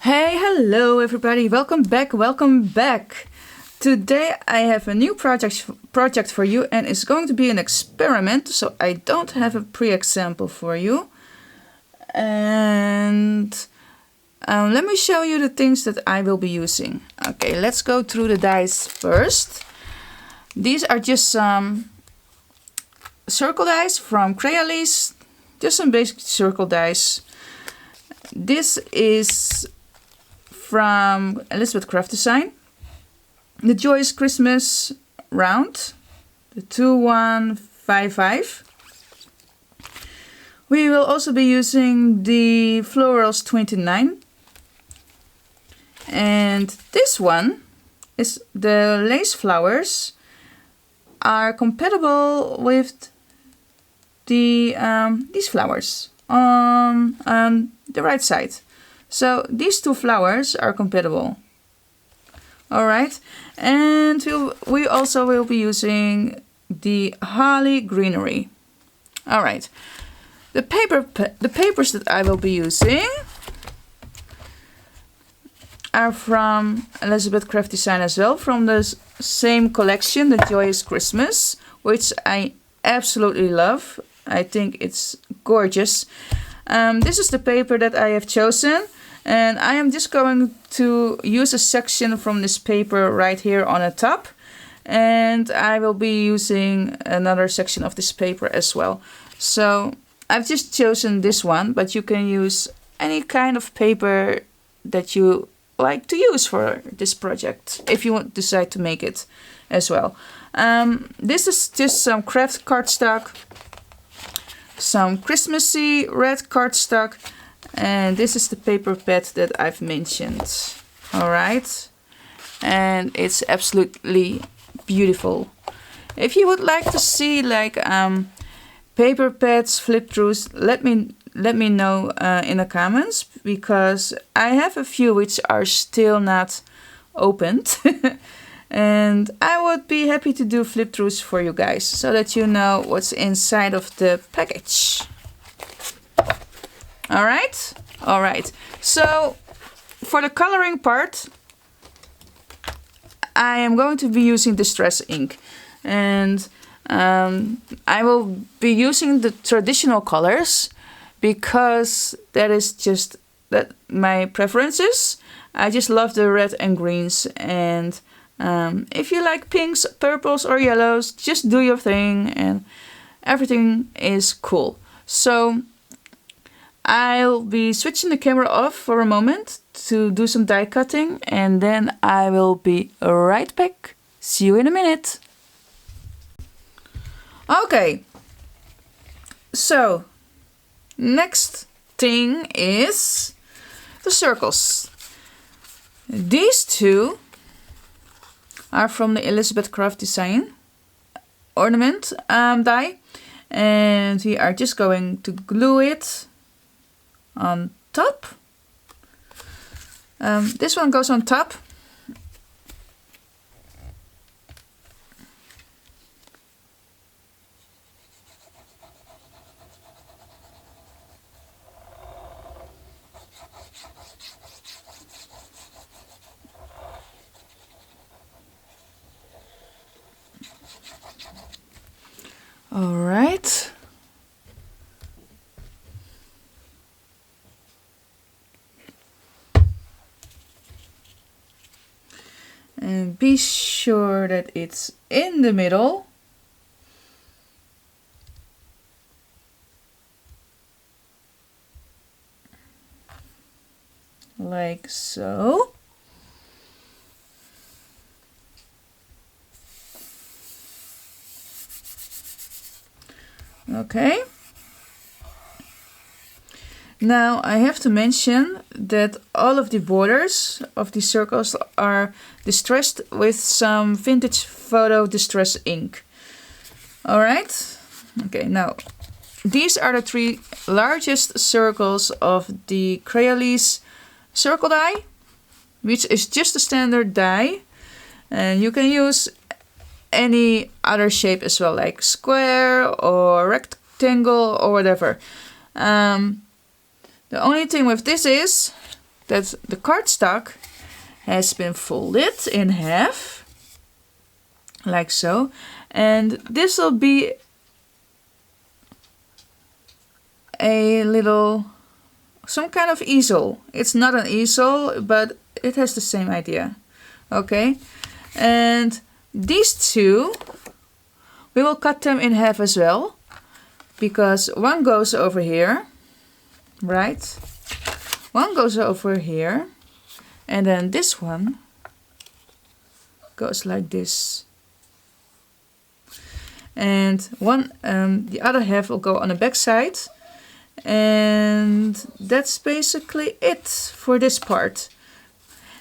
Hey, hello everybody, welcome back. Today I have a new project for you, and it's going to be an experiment, so I don't have a pre-example for you. And let me show you the things that I will be using. Okay, let's go through the dice first. These are just some circle dice from Crayolis, just some basic circle dice. This is from Elizabeth Craft Design, the Joyous Christmas round, the 2155. We will also be using the Florals 29, and this one is the lace flowers are compatible with the these flowers on the right side. So these two flowers are compatible. Alright, and we also will be using the holly greenery. Alright, the papers that I will be using are from Elizabeth Craft Design as well, from the same collection, the Joyous Christmas, which I absolutely love. I think it's gorgeous. This is the paper that I have chosen, and I am just going to use a section from this paper right here on the top, and I will be using another section of this paper as well. So I've just chosen this one, but you can use any kind of paper that you like to use for this project if you decide to make it as well. This is just some craft cardstock, some Christmassy red cardstock, and this is the paper pad that I've mentioned. Alright, and it's absolutely beautiful. If you would like to see like paper pads flip throughs, let me know in the comments, because I have a few which are still not opened. And I would be happy to do flip throughs for you guys, so that you know what's inside of the package. Alright? Alright. So for the coloring part, I am going to be using Distress ink. And I will be using the traditional colors, because that is just my preferences. I just love the red and greens, and if you like pinks, purples or yellows, just do your thing and everything is cool. So I'll be switching the camera off for a moment to do some die cutting, and then I will be right back. See you in a minute. Okay, so next thing is the circles. These two are from the Elizabeth Craft Design ornament die, and we are just going to glue it on top. This one goes on top. All right. And be sure that it's in the middle. Like so. Okay. Now I have to mention that all of the borders of the circles are distressed with some vintage photo distress ink. Alright. Okay, now these are the three largest circles of the Crayolis circle die, which is just a standard die, and you can use any other shape as well, like square or rectangle or whatever. The only thing with this is that the cardstock has been folded in half, like so, and this will be a little, some kind of easel. It's not an easel, but it has the same idea. Okay, and these two, we will cut them in half as well, because one goes over here, right? One goes over here, and then this one goes like this. And one, the other half will go on the back side. And that's basically it for this part.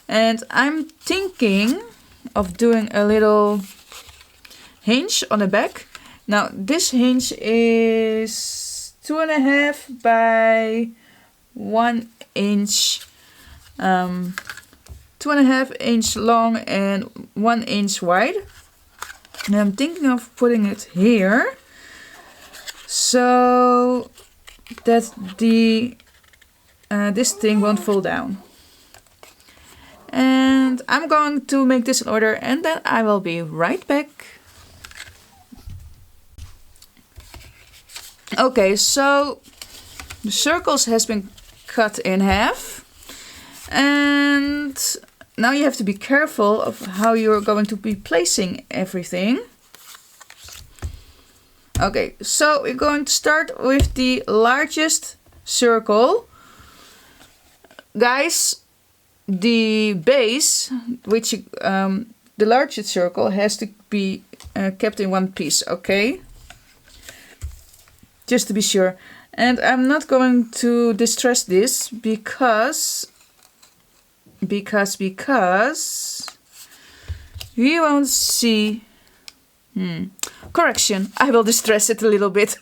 And I'm thinking of doing a little hinge on the back. Now this hinge is 2.5 by 1 inch, 2.5 inch long and 1 inch wide. And I'm thinking of putting it here, so that the this thing won't fall down. And I'm going to make this in order, and then I will be right back. Okay, so the circles has been cut in half, and now you have to be careful of how you're going to be placing everything. Okay, so we're going to start with the largest circle. Guys, the base, which the largest circle has to be kept in one piece, okay? Just to be sure. And I'm not going to distress this because we won't see. Correction, I will distress it a little bit.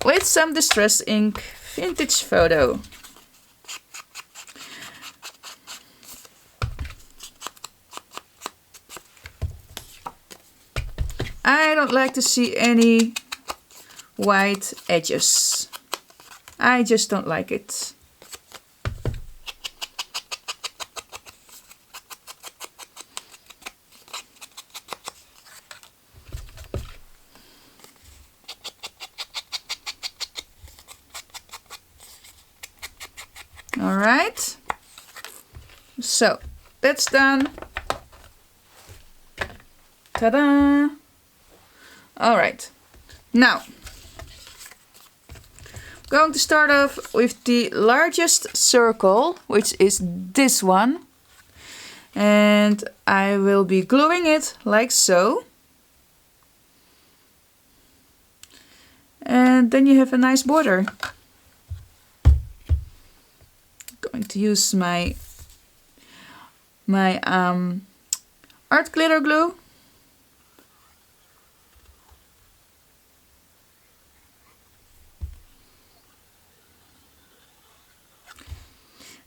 With some distress ink, vintage photo. I don't like to see any white edges. I just don't like it. All right, so that's done. Ta-da! All right, now I'm going to start off with the largest circle, which is this one, and I will be gluing it like so, and then you have a nice border. Going to use my art glitter glue.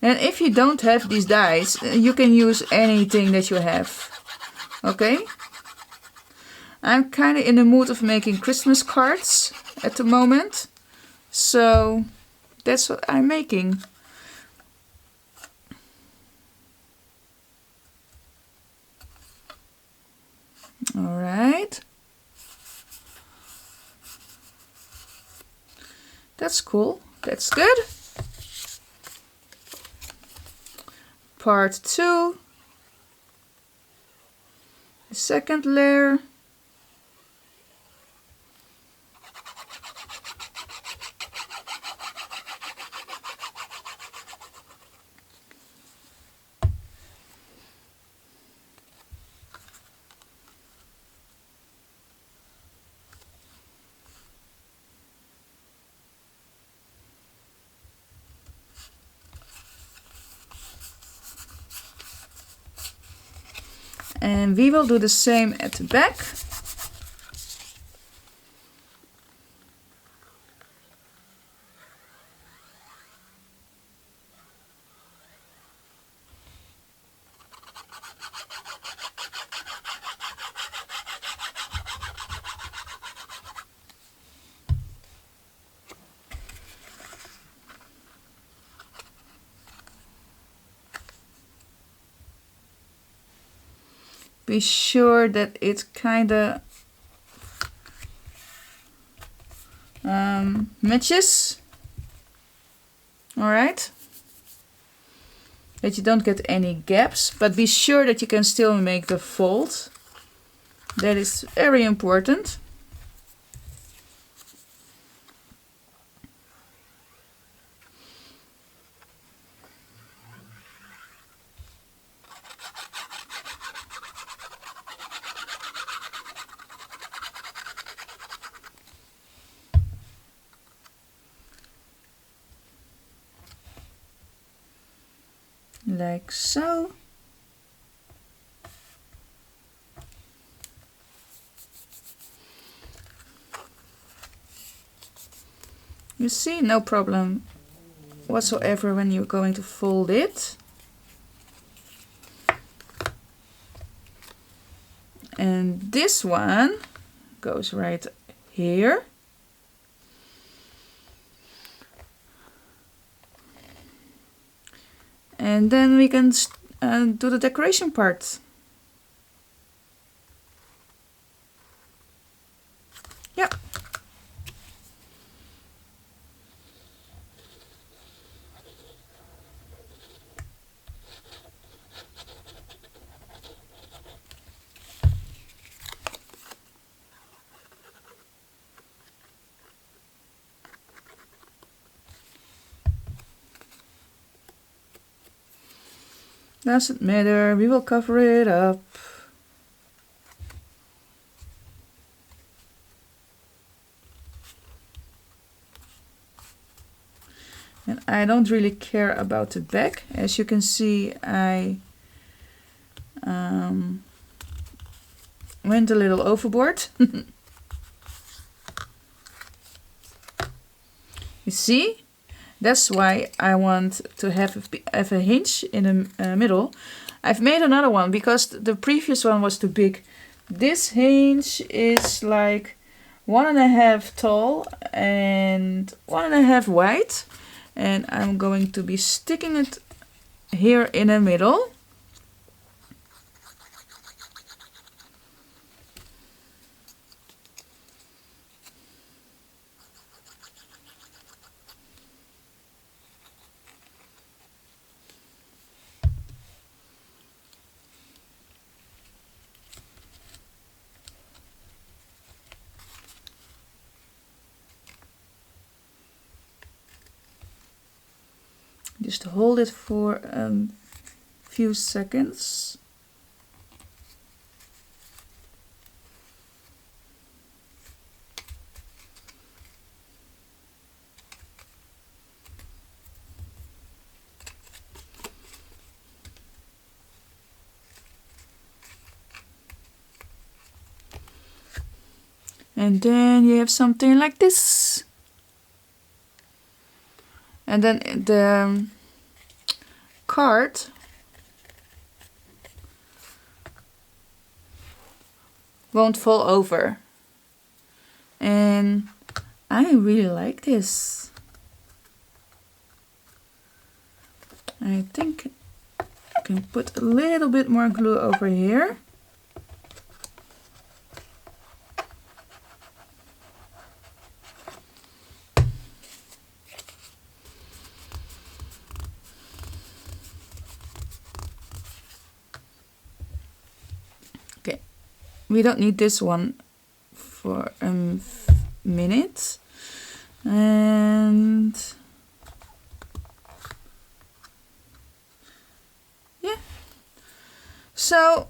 And if you don't have these dies, you can use anything that you have. Okay? I'm kind of in the mood of making Christmas cards at the moment, so that's what I'm making. All right. That's cool. That's good. Part 2. The second layer. And we will do the same at the back. be sure that it kind of matches. All right, that you don't get any gaps, but be sure that you can still make the fold. That is very important. Like so. You see, no problem whatsoever when you're going to fold it. And this one goes right here. And then we can do the decoration part. Yeah. Doesn't matter, we will cover it up. And I don't really care about the back. As you can see, I went a little overboard. You see? That's why I want to have a hinge in the middle. I've made another one because the previous one was too big. This hinge is like 1.5 tall and 1.5 wide. And I'm going to be sticking it here in the middle. Just hold it for a few seconds. And then you have something like this. And then the card won't fall over. And I really like this. I think I can put a little bit more glue over here. We don't need this one for a minute. And yeah. So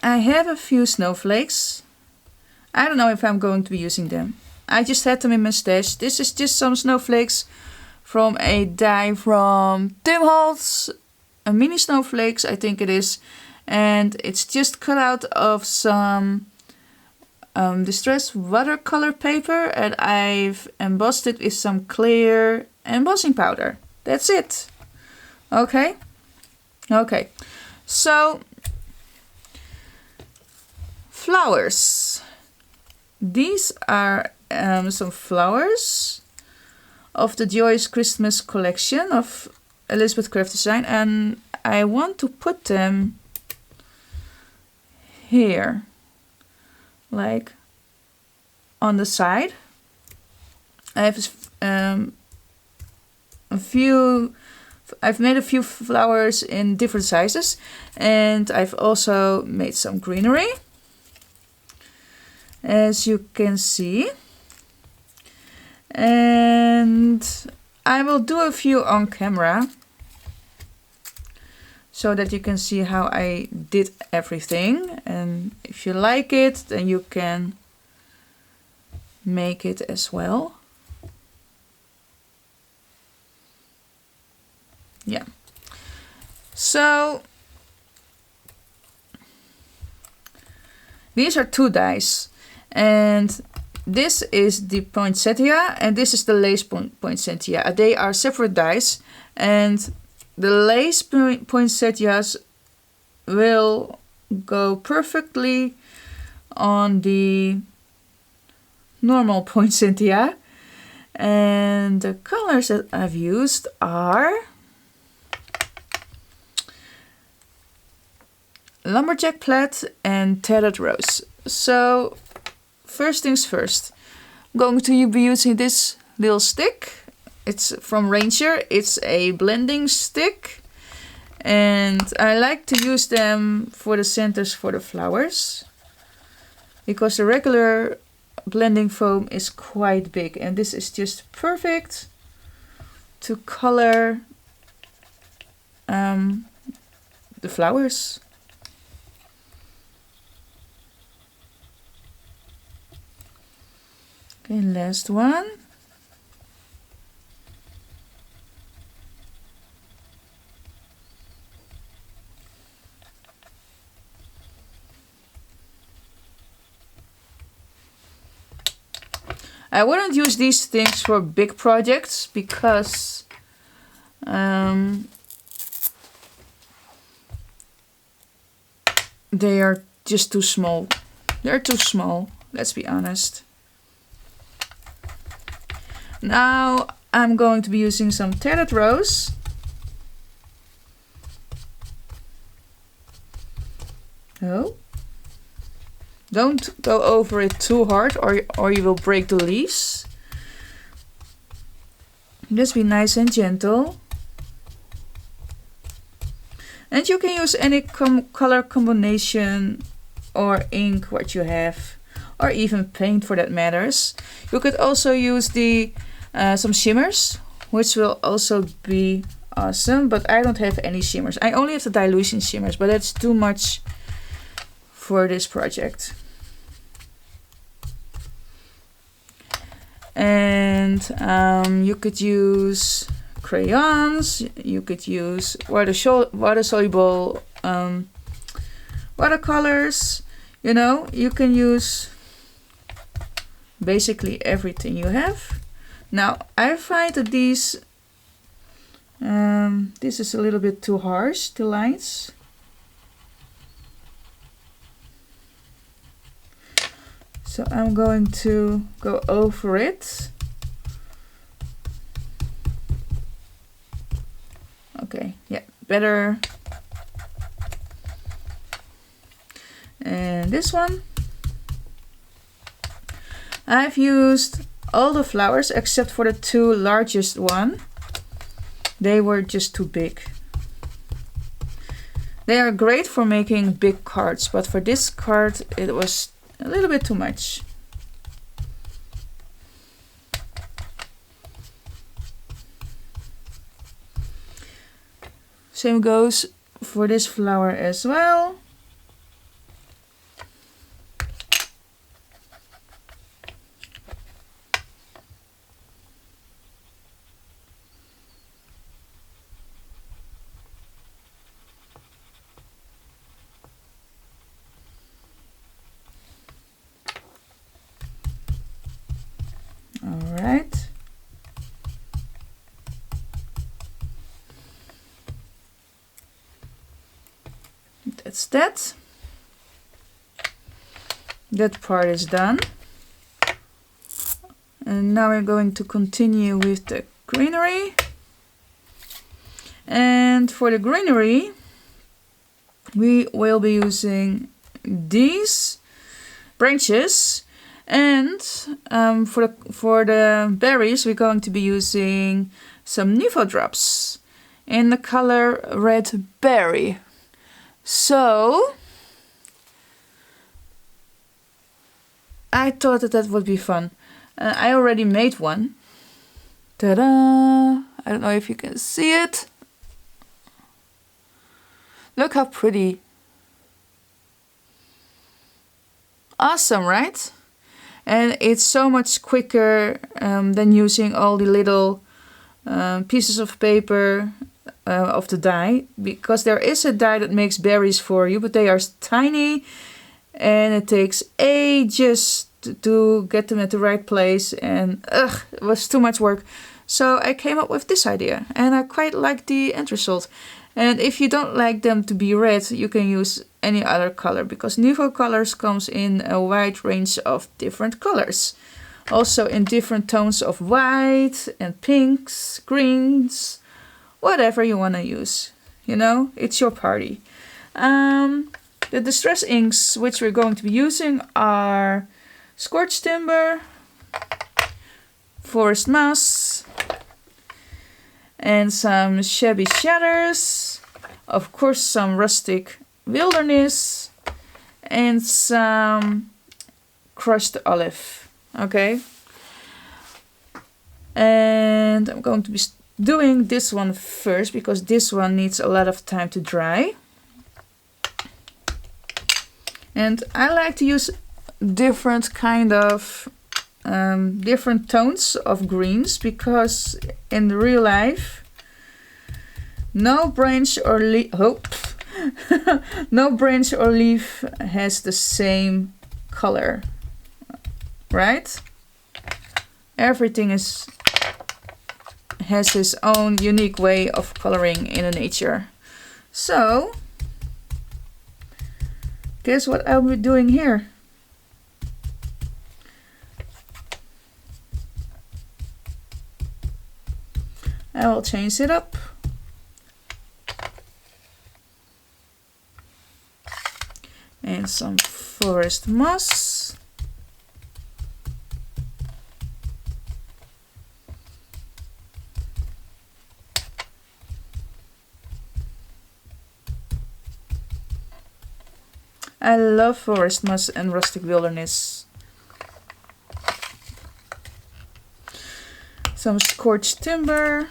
I have a few snowflakes. I don't know if I'm going to be using them. I just had them in my stash. This is just some snowflakes from a die from Tim Holtz. A mini snowflakes, I think it is. And it's just cut out of some distressed watercolor paper, and I've embossed it with some clear embossing powder. That's it. Okay. Okay. So flowers. These are some flowers of the Joyous Christmas collection of Elizabeth Craft Design, and I want to put them here, like on the side. I have I've made a few flowers in different sizes, and I've also made some greenery, as you can see. And I will do a few on camera so that you can see how I did everything. And if you like it, then you can make it as well. Yeah. So these are 2 dies, and this is the poinsettia and this is the lace poinsettia. They are separate dies, and the lace poinsettias will go perfectly on the normal poinsettia. And the colors that I've used are lumberjack plaid and tattered rose. So first things first, I'm going to be using this little stick. It's from Ranger. It's a blending stick, and I like to use them for the centers for the flowers, because the regular blending foam is quite big, and this is just perfect to color the flowers. Okay, last one. I wouldn't use these things for big projects because they are just too small. They're too small, let's be honest. Now I'm going to be using some tattered rose. Oh. Don't go over it too hard or you will break the leaves. Just be nice and gentle. And you can use any color combination or ink what you have, or even paint for that matters. You could also use the some shimmers, which will also be awesome, but I don't have any shimmers. I only have the dilution shimmers, but that's too much for this project. And you could use crayons, you could use water-soluble watercolors, you know, you can use basically everything you have. Now I find that these this is a little bit too harsh, the lines. So I'm going to go over it. Okay, yeah, better. And this one. I've used all the flowers except for the 2 largest one. They were just too big. They are great for making big cards, but for this card it was a little bit too much. Same goes for this flower as well. Alright. That's that. That part is done. And now we're going to continue with the greenery. And for the greenery, we will be using these branches, and for the berries we're going to be using some Nuvo drops in the color red berry. So I thought that would be fun. I already made one. Ta-da! I don't know if you can see it. Look how pretty. Awesome, right? And it's so much quicker than using all the little pieces of paper of the die, because there is a die that makes berries for you, but they are tiny and it takes ages to get them at the right place, and it was too much work. So I came up with this idea, and I quite like the end result. And if you don't like them to be red, you can use any other color, because Nuvo colors comes in a wide range of different colors. Also in different tones of white and pinks, greens, whatever you want to use. You know, it's your party. The distress inks which we're going to be using are Scorched Timber, Forest Moss, and some Shabby Shatters, of course some Rustic Wilderness, and some Crushed Olive. Okay, and I'm going to be doing this one first, because this one needs a lot of time to dry. And I like to use different kind of different tones of greens, because in real life no branch or leaf no branch or leaf has the same color, right? Everything has its own unique way of coloring in nature. So guess what I'll be doing here? I will change it up. And some forest moss. I love forest moss and rustic wilderness. Some scorched timber.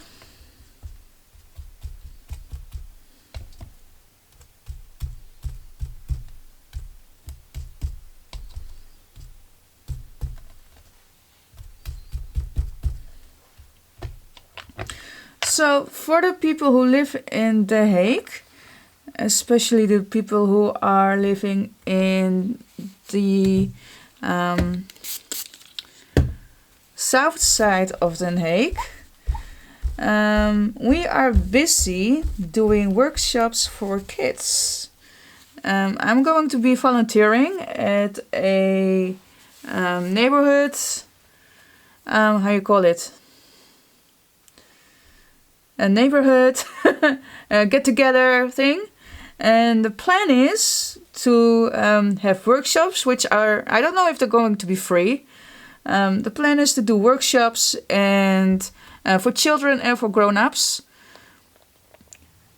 So for the people who live in The Hague, especially the people who are living in the south side of Den Haag, we are busy doing workshops for kids. I'm going to be volunteering at a neighborhood, how you call it? A neighborhood get-together thing. And the plan is to have workshops, which are, I don't know if they're going to be free. The plan is to do workshops and for children and for grown-ups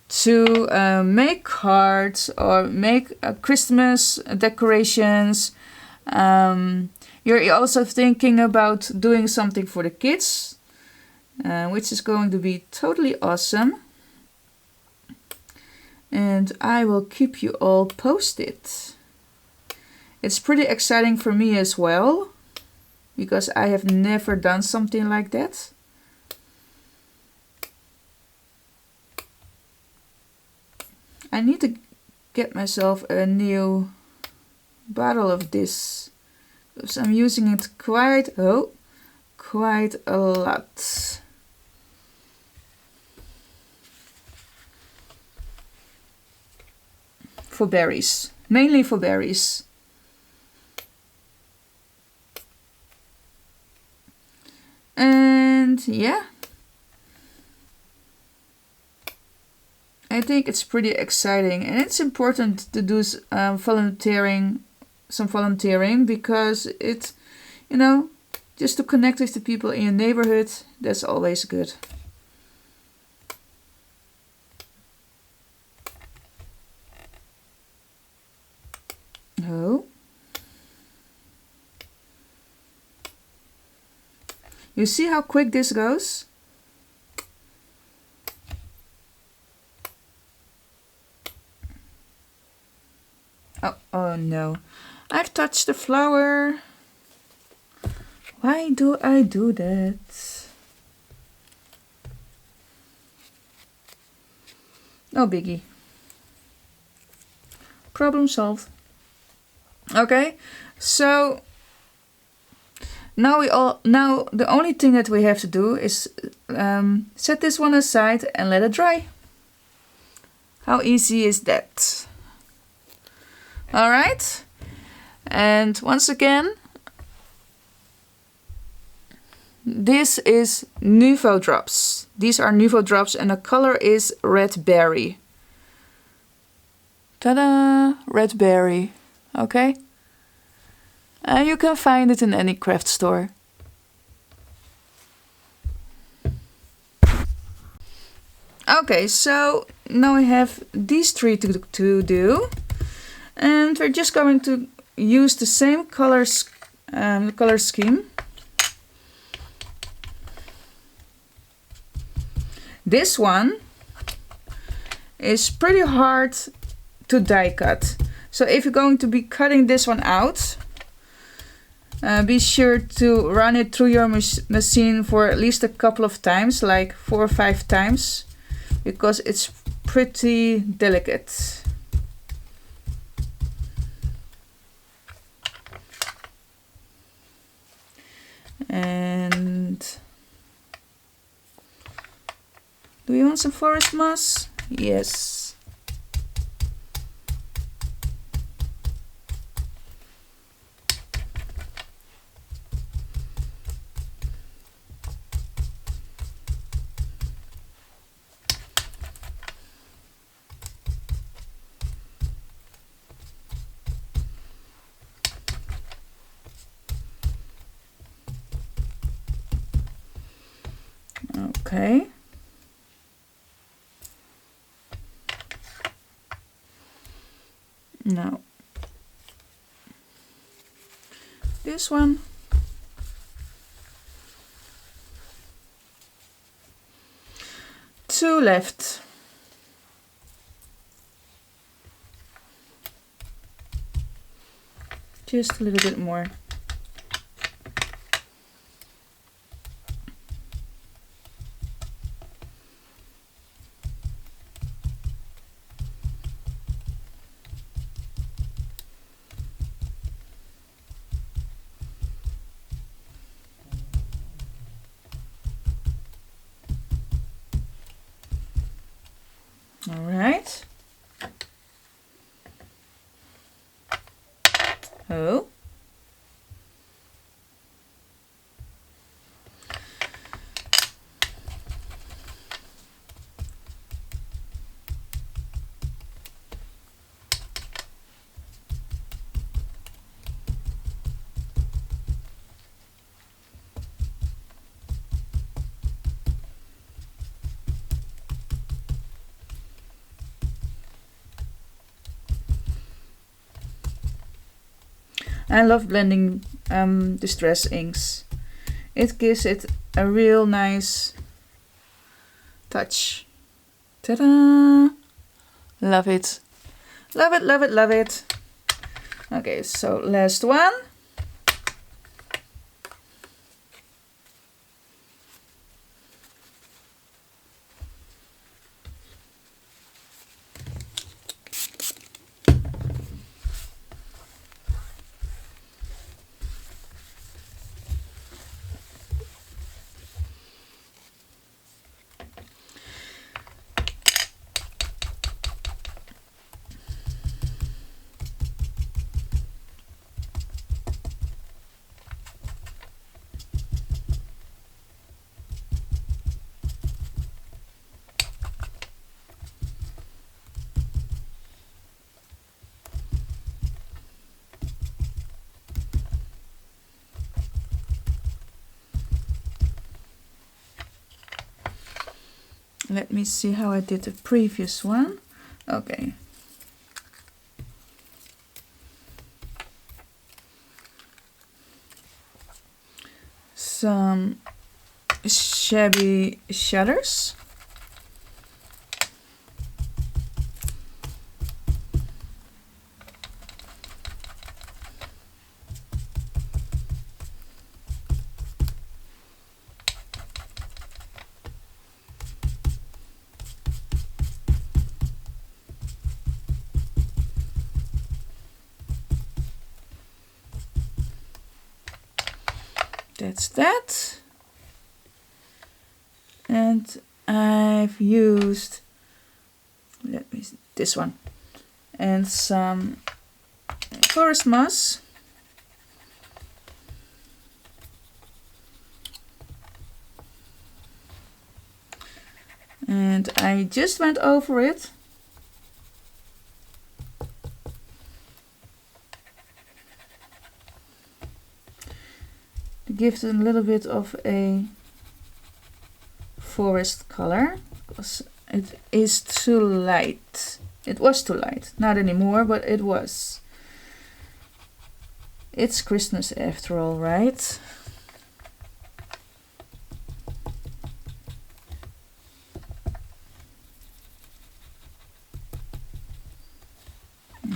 to make cards or make Christmas decorations. You're also thinking about doing something for the kids, which is going to be totally awesome. And I will keep you all posted. It's pretty exciting for me as well, because I have never done something like that. I need to get myself a new bottle of this, because I'm using it quite a lot. For berries, mainly for berries. And yeah, I think it's pretty exciting, and it's important to do volunteering because it, you know, just to connect with the people in your neighborhood, that's always good. Oh. You see how quick this goes? Oh no. I've touched the flower. Why do I do that? No biggie. Problem solved. Okay, so now the only thing that we have to do is set this one aside and let it dry. How easy is that? All right, and once again, this is Nuvo drops. These are Nuvo drops and the color is red berry. Ta-da! Red berry. Okay? And you can find it in any craft store. Okay, so now we have these three to do. And we're just going to use the same color scheme. This one is pretty hard to die cut. So if you're going to be cutting this one out, be sure to run it through your machine for at least a couple of times, like 4 or 5 times, because it's pretty delicate. And do you want some forest moss? Yes. Okay. Now, this one. Two left. Just a little bit more. All right. Oh. I love blending distress inks. It gives it a real nice touch. Ta-da! Love it. Love it, love it, love it. Okay, so last one. Let me see how I did the previous one. Okay. Some shabby shutters. That's that. And I've used, let me see, this one, and some forest moss. And I just went over it. To give it a little bit of a forest color, because it is too light. It was too light, not anymore, but it was. It's Christmas after all, right?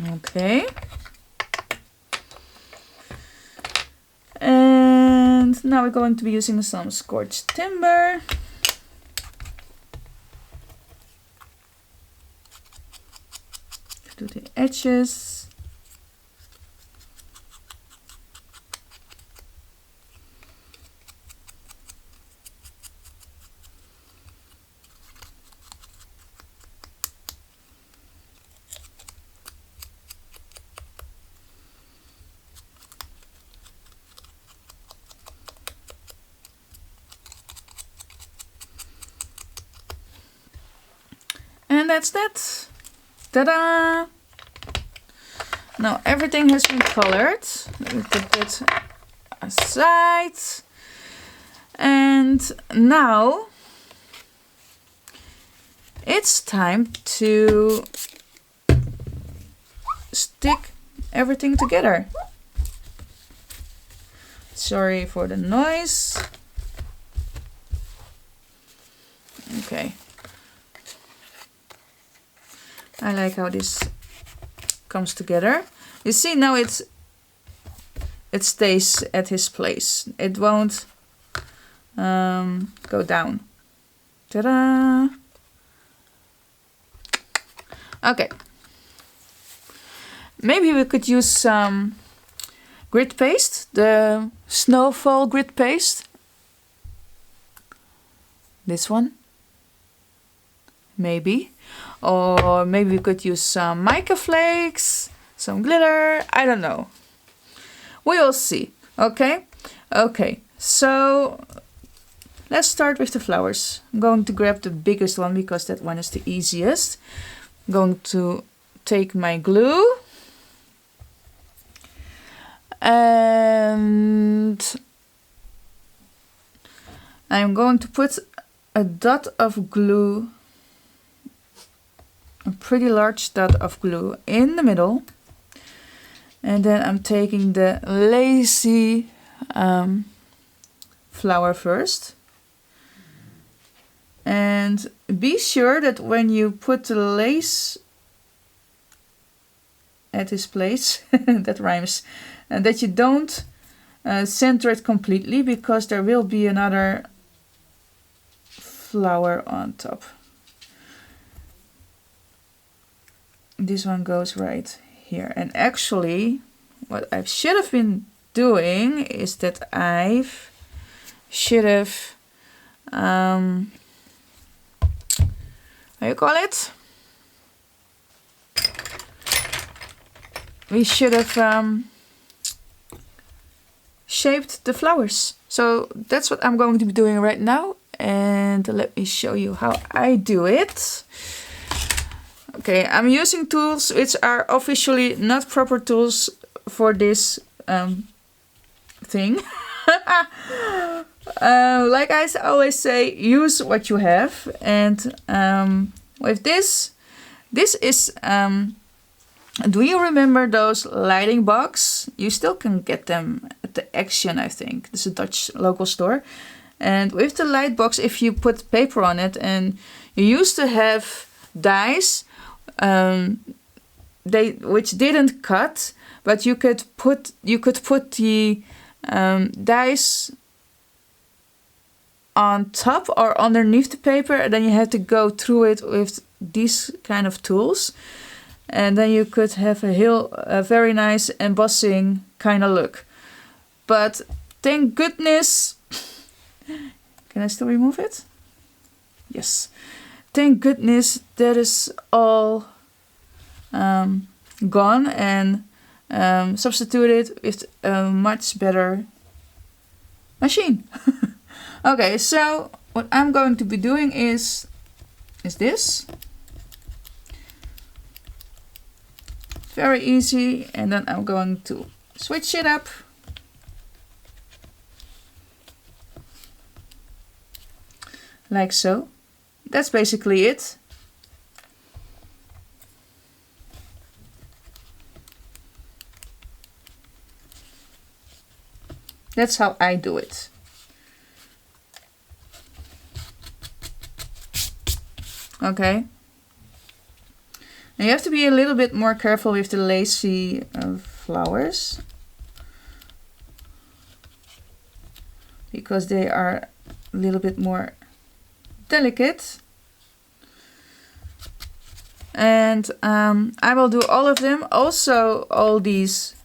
Okay. And now we're going to be using some scorched timber. To the edges. And that's that. Ta-da! Now everything has been colored. Let me put that aside. And now it's time to stick everything together. Sorry for the noise. Okay. I like how this comes together. You see now it stays at his place. It won't go down. Ta-da! Okay. Maybe we could use some grit paste, the snowfall grit paste. This one. Maybe. Or maybe we could use some mica flakes, some glitter, I don't know. We will see, okay? Okay, so let's start with the flowers. I'm going to grab the biggest one because that one is the easiest. I'm going to take my glue. And I'm going to put a dot of glue, a pretty large dot of glue in the middle, and then I'm taking the lacy flower first. And be sure that when you put the lace at this place, that rhymes, and that you don't center it completely, because there will be another flower on top. This one goes right here. And actually, what I should have been doing is that I should have, how you call it? We should have shaped the flowers. So that's what I'm going to be doing right now. And let me show you how I do it. Okay, I'm using tools which are officially not proper tools for this thing. Like I always say, use what you have. And with this is, do you remember those lighting box? You still can get them at the Action, I think. This is a Dutch local store. And with the light box, if you put paper on it, and you used to have dies, which didn't cut, but you could put the dies on top or underneath the paper, and then you had to go through it with these kind of tools, and then you could have a very nice embossing kind of look. But thank goodness, can I still remove it? Yes. Thank goodness that is all gone and substituted with a much better machine. Okay, so what I'm going to be doing is this. Very easy, and then I'm going to switch it up. Like so. That's basically it. That's how I do it. Okay. And you have to be a little bit more careful with the lacy flowers, because they are a little bit more delicate. And I will do all of them, also all these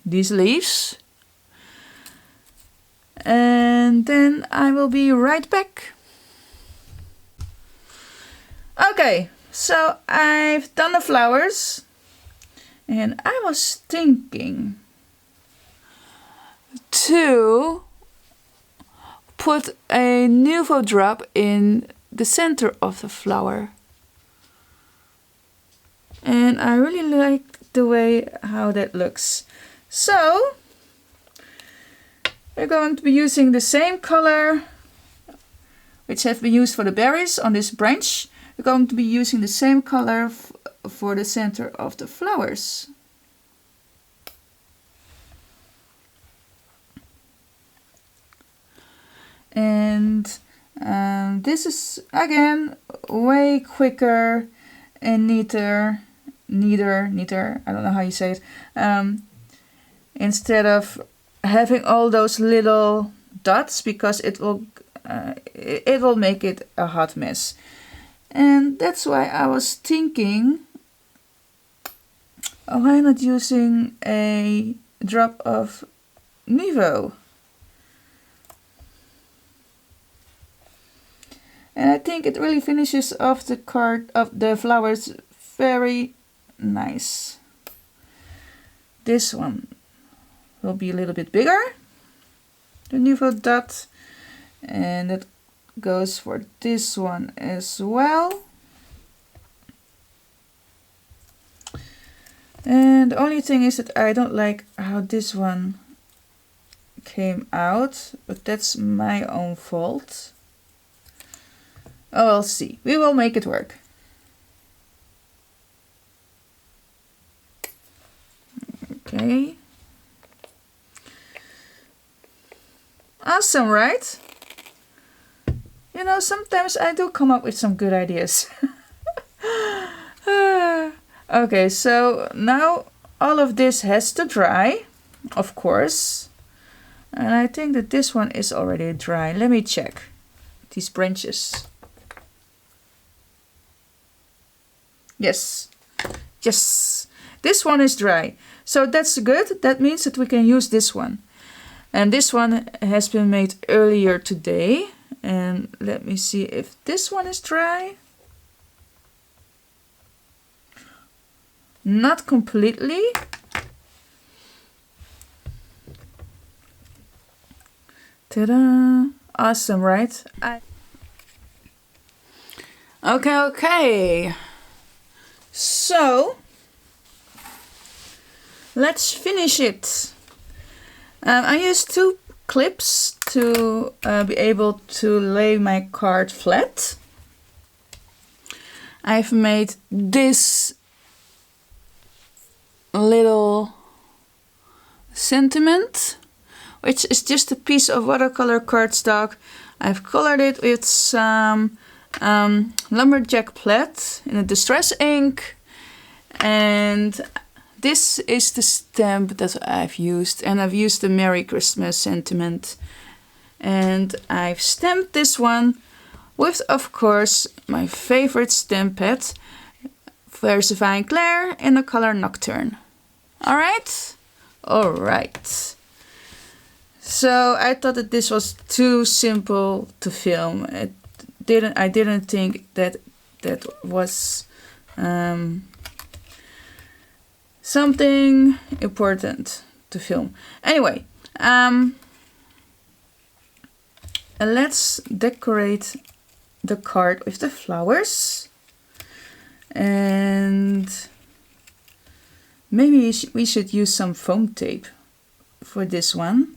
leaves, and then I will be right back. Okay, so I've done the flowers, and I was thinking to put a Nuvo drop in the center of the flower. And I really like the way how that looks. So we're going to be using the same color which have been used for the berries on this branch. We're going to be using the same color for the center of the flowers. And this is again way quicker and neater, I don't know how you say it, instead of having all those little dots, because it will make it a hot mess. And that's why I was thinking, why not using a drop of Nuvo? And I think it really finishes off the flowers very nice. This one will be a little bit bigger, the Nuvo dot, and that goes for this one as well. And the only thing is that I don't like how this one came out, but that's my own fault. Oh, we'll see. We will make it work. Okay. Awesome, right? You know, sometimes I do come up with some good ideas. Okay, so now all of this has to dry, of course. And I think that this one is already dry. Let me check these branches. Yes, yes, this one is dry. So that's good. That means that we can use this one. And this one has been made earlier today. And let me see if this one is dry. Not completely. Ta-da! Awesome, right? Okay. So let's finish it. I used 2 clips to be able to lay my card flat. I've made this little sentiment, which is just a piece of watercolor cardstock. I've colored it with some lumberjack plaid in a distress ink, and this is the stamp that I've used, and I've used the Merry Christmas sentiment, and I've stamped this one with, of course, my favorite stamp pad, Versifying Claire in the color Nocturne. Alright? Alright. So I thought that this was too simple to film. I didn't think that was something important to film. Anyway, let's decorate the card with the flowers, and maybe we should use some foam tape for this one.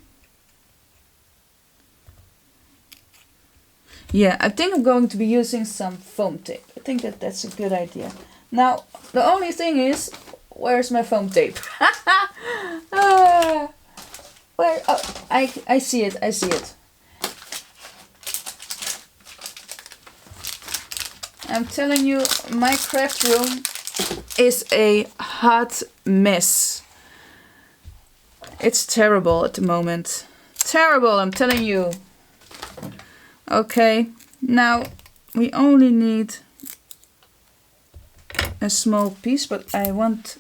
Yeah, I think I'm going to be using some foam tape. I think that's a good idea. Now, the only thing is, where's my foam tape? Where? Oh, I see it. I see it. I'm telling you, my craft room is a hot mess. It's terrible at the moment. Terrible, I'm telling you. Okay, now we only need a small piece, but I want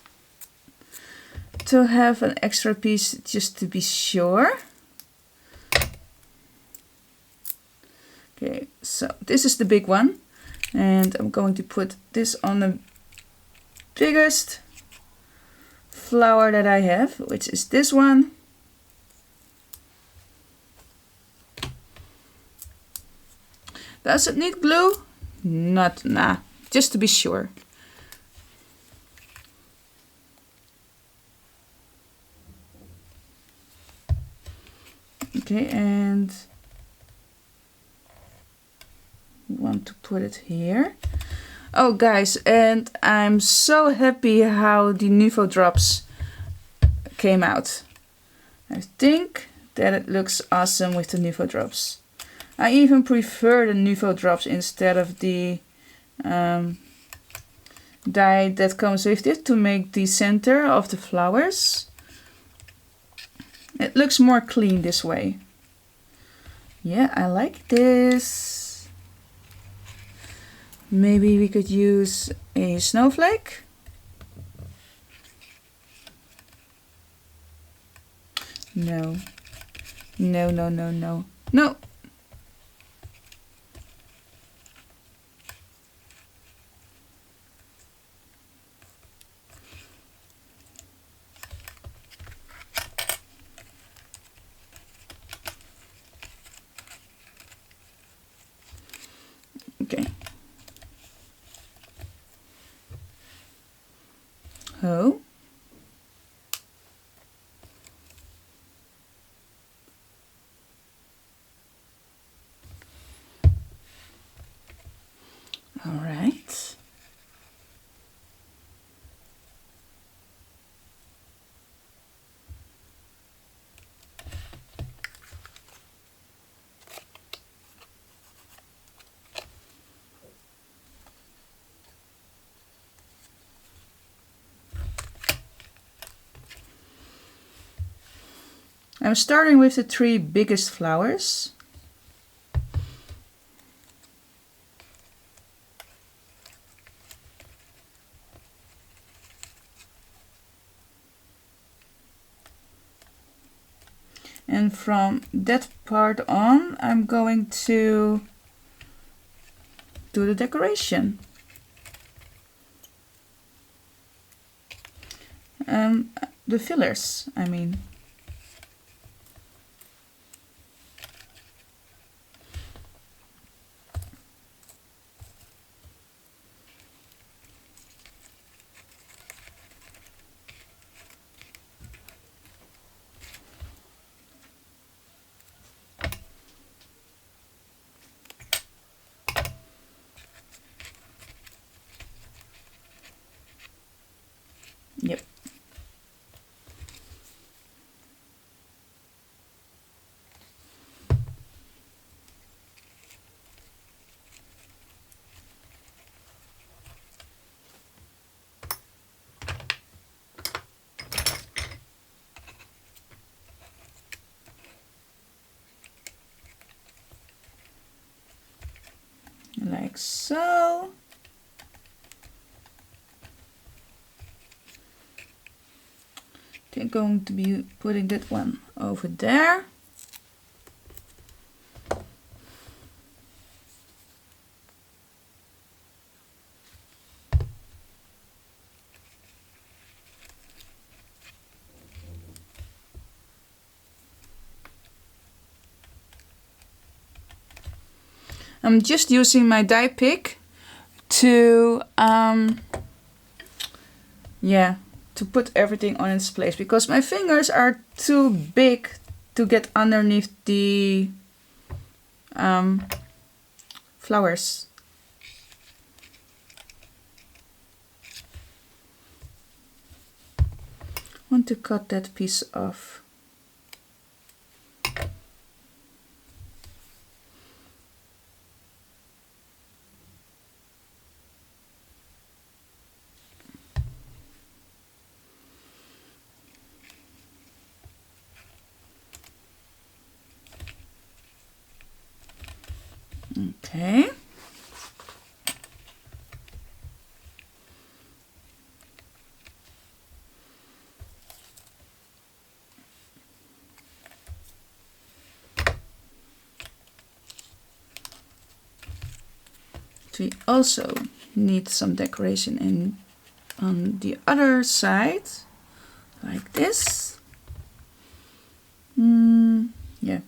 to have an extra piece just to be sure. Okay, so this is the big one, and I'm going to put this on the biggest flower that I have, which is this one. Does it need glue? Nah, just to be sure. Okay, and want to put it here. Oh guys, and I'm so happy how the Nuvo drops came out. I think that it looks awesome with the Nuvo drops. I even prefer the Nuvo drops instead of the dye that comes with it to make the center of the flowers. It looks more clean this way. Yeah, I like this. Maybe we could use a snowflake. No. No. No. Okay. Oh. All right. I'm starting with the 3 biggest flowers. And from that part on, I'm going to do the decoration. The fillers, I mean. like so. Okay, going to be putting that one over there. I'm just using my die pick to to put everything on its place, because my fingers are too big to get underneath the flowers. I want to cut that piece off. Okay. We also need some decoration in on the other side, like this. Yeah.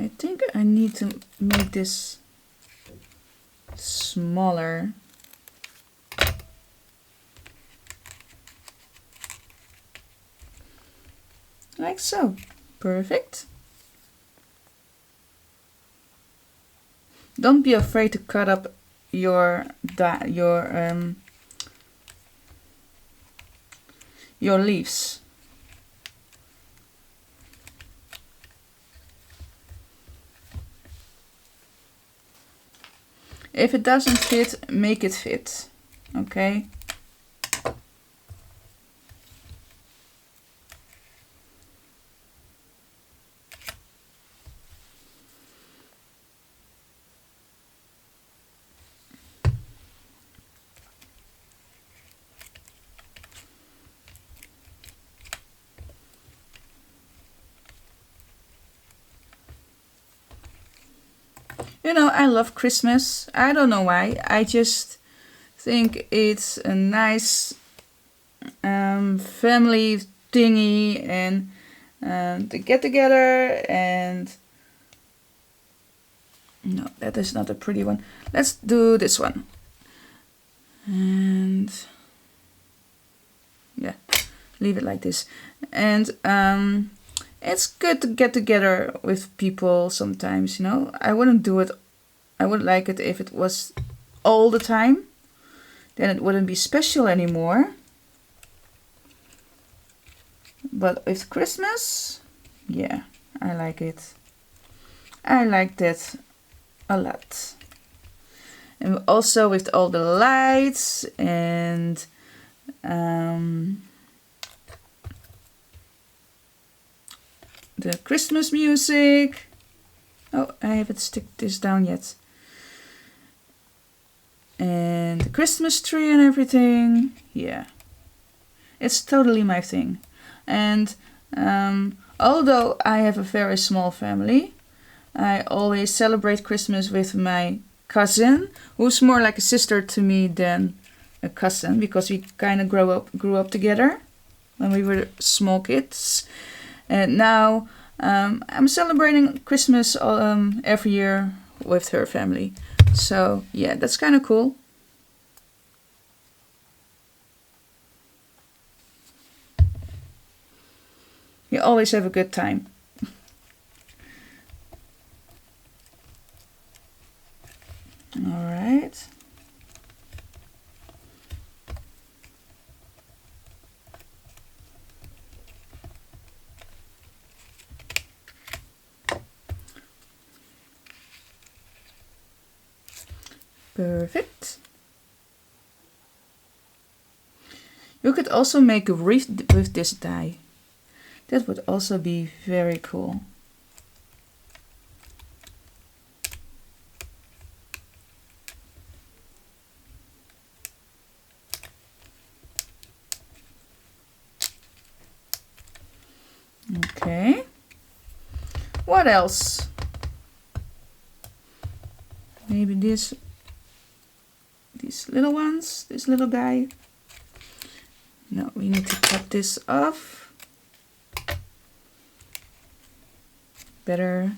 I think I need to make this smaller. Like so. Perfect. Don't be afraid to cut up your leaves. If it doesn't fit, make it fit. Okay? You know, I love Christmas. I don't know why. I just think it's a nice family thingy, and to get together. And no, that is not a pretty one. Let's do this one. And yeah, leave it like this. And it's good to get together with people sometimes, you know. I wouldn't do it. I wouldn't like it if it was all the time. Then it wouldn't be special anymore. But with Christmas, yeah, I like it. I like that a lot. And also with all the lights and the Christmas music. Oh, I haven't stick this down yet. And the Christmas tree and everything. Yeah. It's totally my thing. And although I have a very small family, I always celebrate Christmas with my cousin, who's more like a sister to me than a cousin, because we kind of grew up together when we were small kids. And now I'm celebrating Christmas every year with her family. So yeah, that's kind of cool. You always have a good time. All right. Perfect. You could also make a wreath with this die. That would also be very cool. Okay. What else? Maybe these little ones, this little guy. No, we need to cut this off. Better.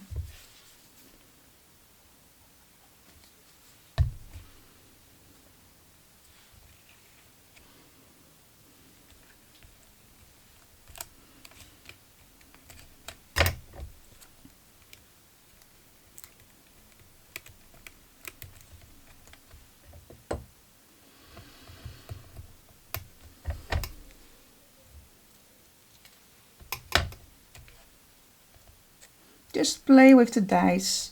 Just play with the dice.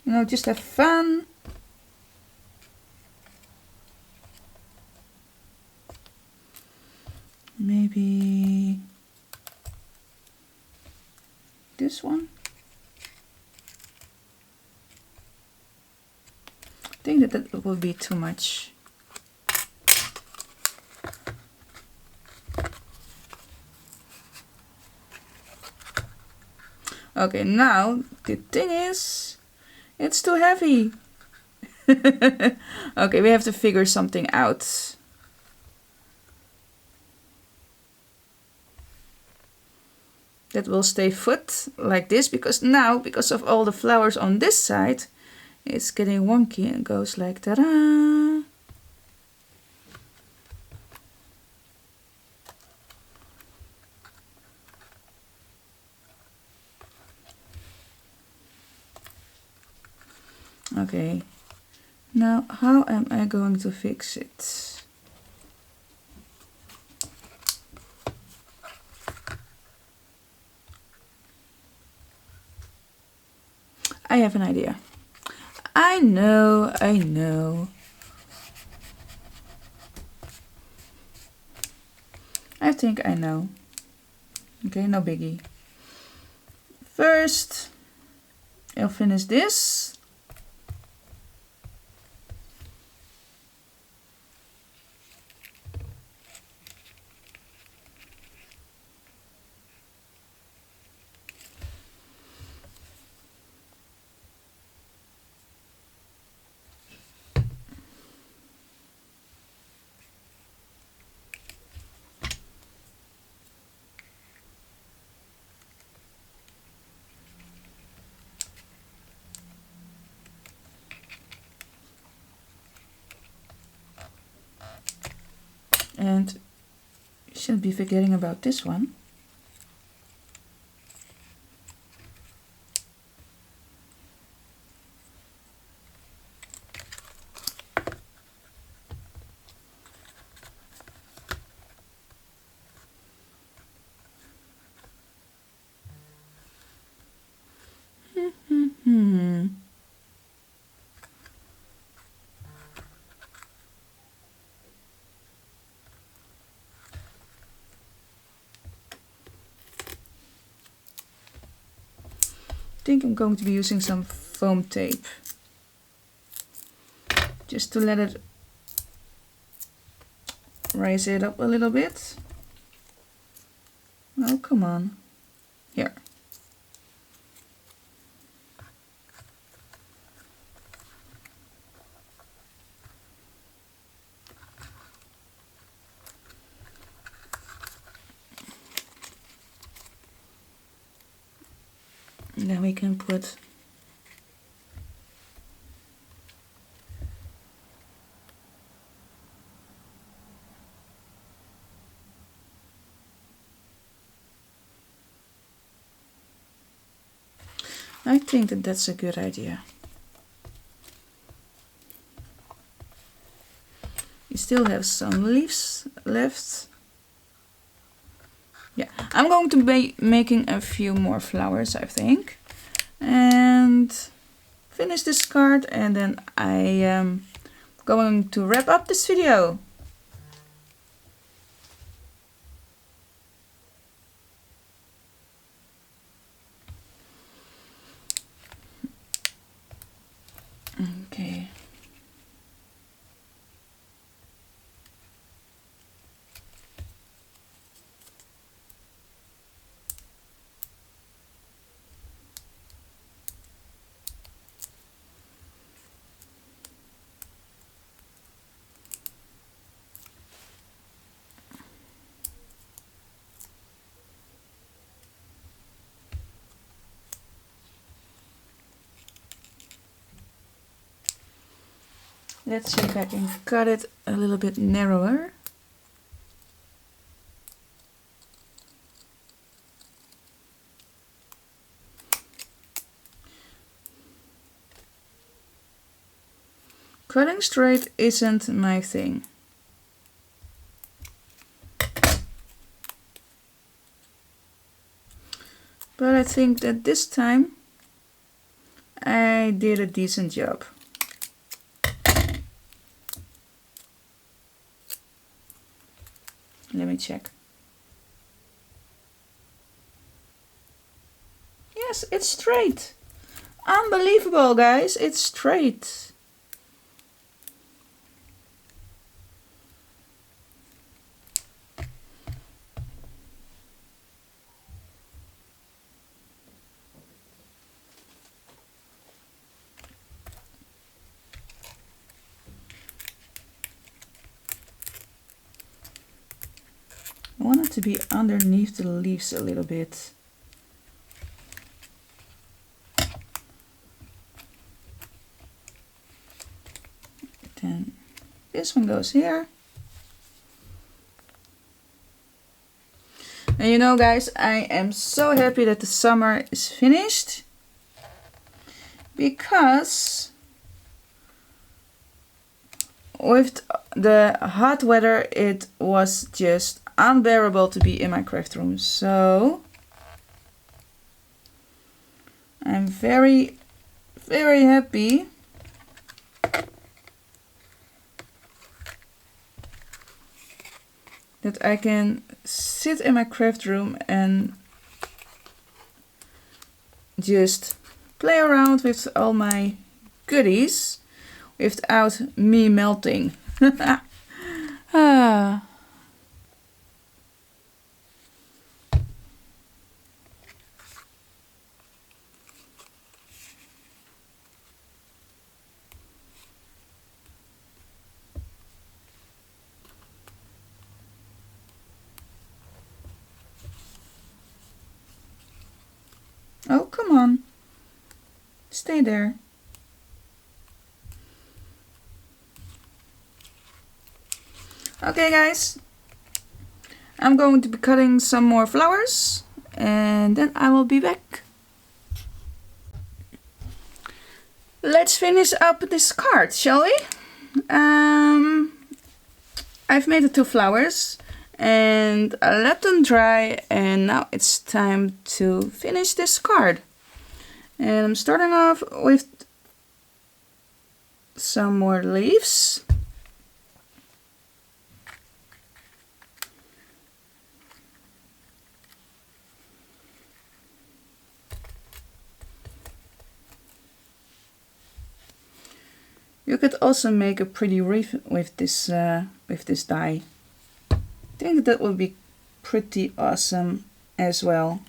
You know, just have fun. Maybe this one. I think that will be too much. Okay, now the thing is, it's too heavy. Okay, we have to figure something out. That will stay put like this, because now, because of all the flowers on this side, it's getting wonky and goes like ta-da! Okay, now how am I going to fix it? I have an idea. I know. I think I know. Okay, no biggie. First, I'll finish this. And you shouldn't be forgetting about this one. I think I'm going to be using some foam tape just to let it raise it up a little bit. Oh, come on. Here. And then we can put I think that that's a good idea. We still have some leaves left. Yeah, I'm going to be making a few more flowers, I think. And finish this card, and then I am going to wrap up this video. Okay. Let's see if I can cut it a little bit narrower. Cutting straight isn't my thing. But I think that this time I did a decent job. Let me check. Yes, it's straight. Unbelievable, guys, it's straight. I want it to be underneath the leaves a little bit. Then this one goes here. And you know, guys, I am so happy that the summer is finished, because with the hot weather it was just unbearable to be in my craft room. So I'm very, very happy that I can sit in my craft room and just play around with all my goodies without me melting. Ah. Oh, come on. Stay there. Okay, guys. I'm going to be cutting some more flowers, and then I will be back. Let's finish up this card, shall we? I've made the 2 flowers and I let them dry, and now it's time to finish this card. And I'm starting off with some more leaves. You could also make a pretty wreath with this dye. I think that would be pretty awesome as well.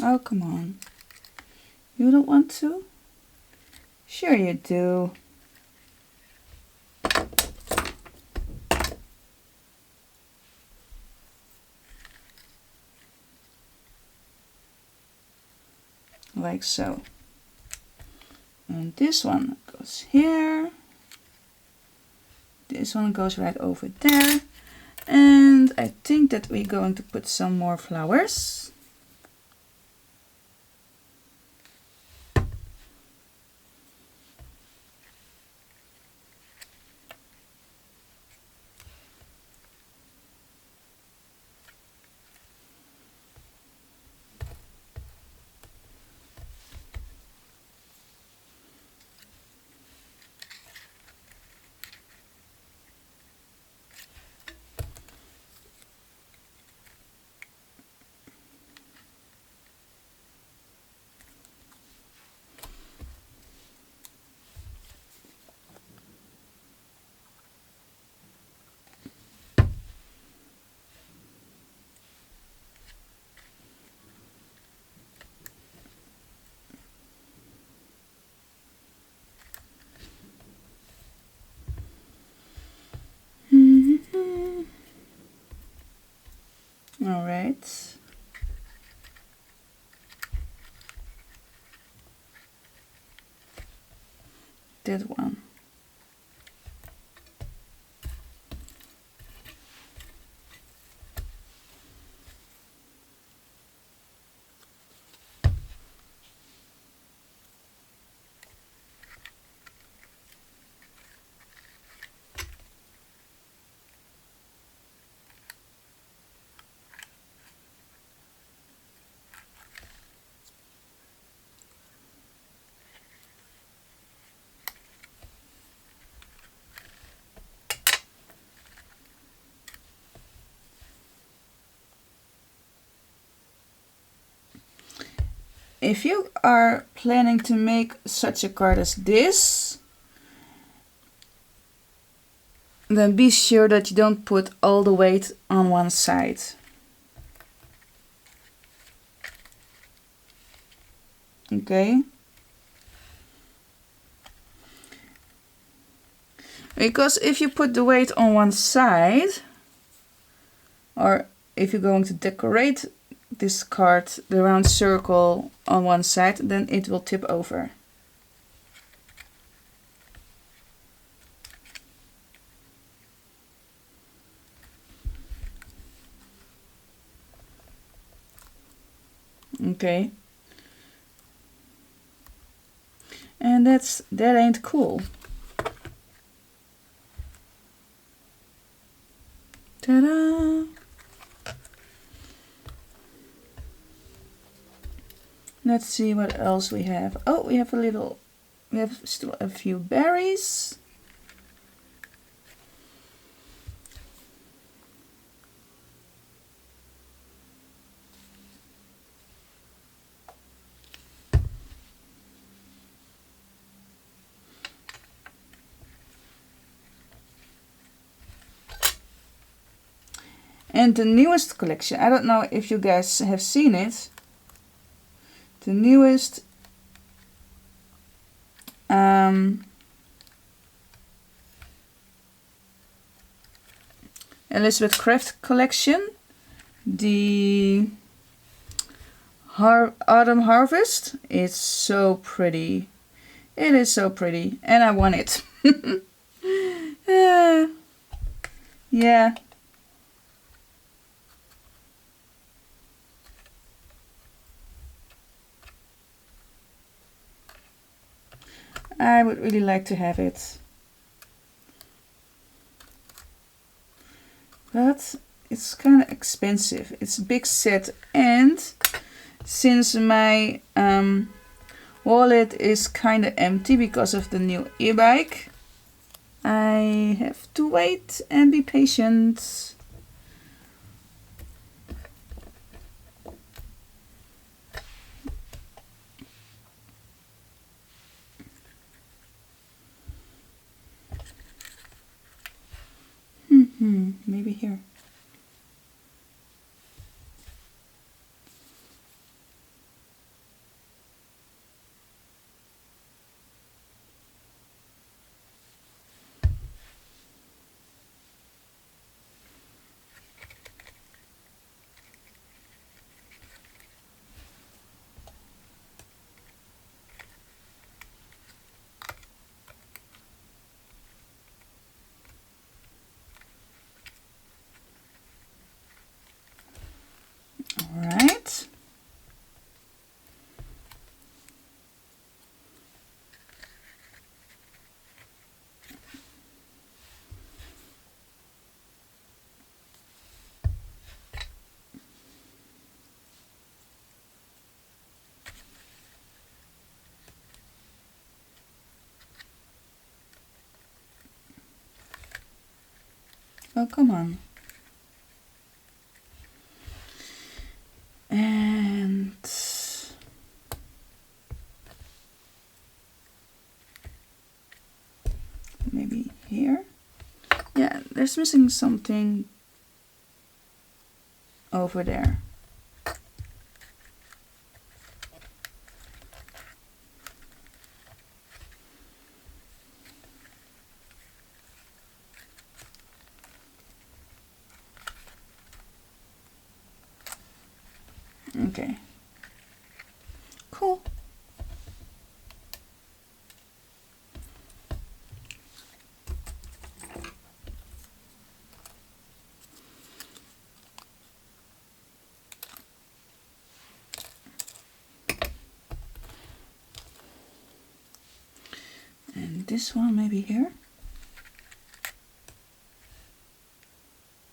Oh, come on. You don't want to? Sure you do. like so. And this one goes here. This one goes right over there. And I think that we're going to put some more flowers. All right. That one. If you are planning to make such a card as this, then be sure that you don't put all the weight on one side. Okay? Because if you put the weight on one side, or if you're going to decorate this card, the round circle on one side, then it will tip over. Okay. And that ain't cool. Ta-da! Let's see what else we have. Oh, we have still a few berries. And the newest collection, I don't know if you guys have seen it. The newest Elizabeth Craft collection, the Autumn Harvest. It's so pretty. It is so pretty, and I want it. Yeah. I would really like to have it. But it's kind of expensive. It's a big set, and since my wallet is kind of empty because of the new e-bike, I have to wait and be patient. Maybe here. Oh, come on. And maybe here. Yeah, there's missing something over there. Okay. Cool. And this one maybe here.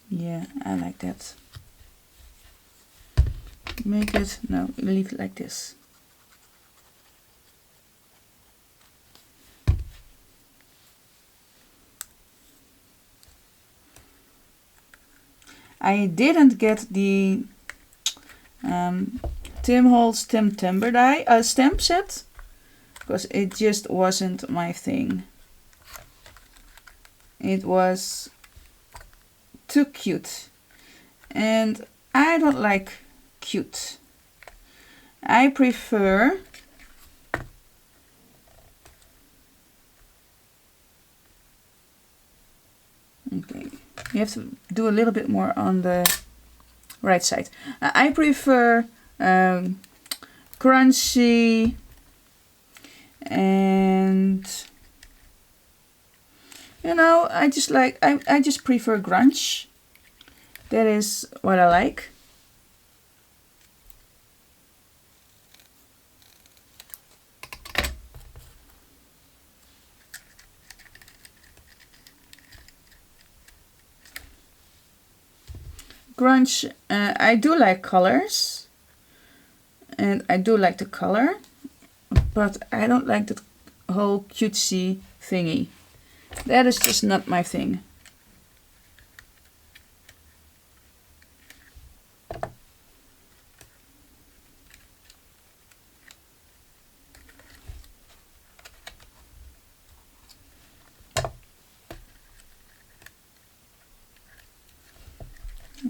Yeah, I like that. Make it, no, leave it like this. I didn't get the Tim Holtz Tim Timber die stamp set because it just wasn't my thing. It was too cute, and I don't like cute. I prefer okay, you have to do a little bit more on the right side. I prefer crunchy and you know, I just prefer grunge. That is what I like. Grunge, I do like colors, and I do like the color, but I don't like the whole cutesy thingy. That is just not my thing.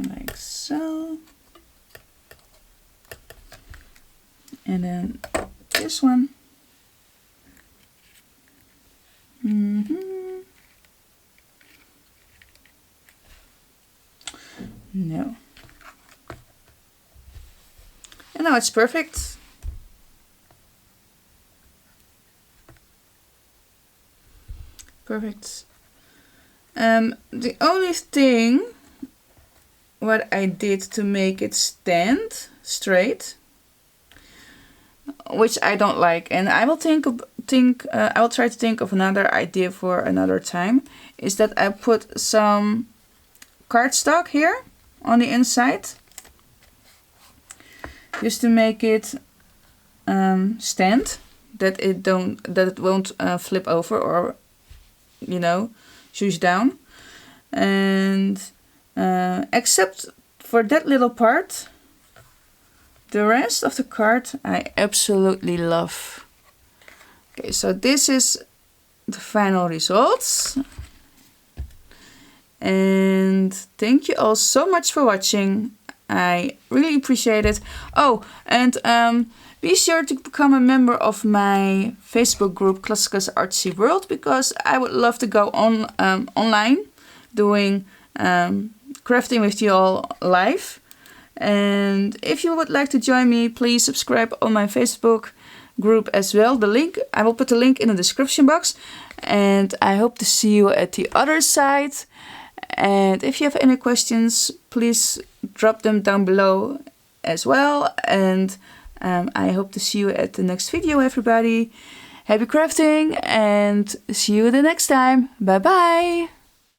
Like so. And then this one. No. And now it's perfect. Perfect. The only thing what I did to make it stand straight, which I don't like, and I will I will try to think of another idea for another time, is that I put some cardstock here on the inside, just to make it stand, that it won't flip over or, you know, swoosh down. And except for that little part, the rest of the card I absolutely love. Okay, so this is the final results. And thank you all so much for watching. I really appreciate it. Oh, and be sure to become a member of my Facebook group Klassica's Artsy World, because I would love to go on online doing crafting with you all live. And if you would like to join me, please subscribe on my Facebook group as well. I will put the link in the description box. And I hope to see you at the other side. And if you have any questions, please drop them down below as well. And I hope to see you at the next video, everybody. Happy crafting, and see you the next time. Bye bye.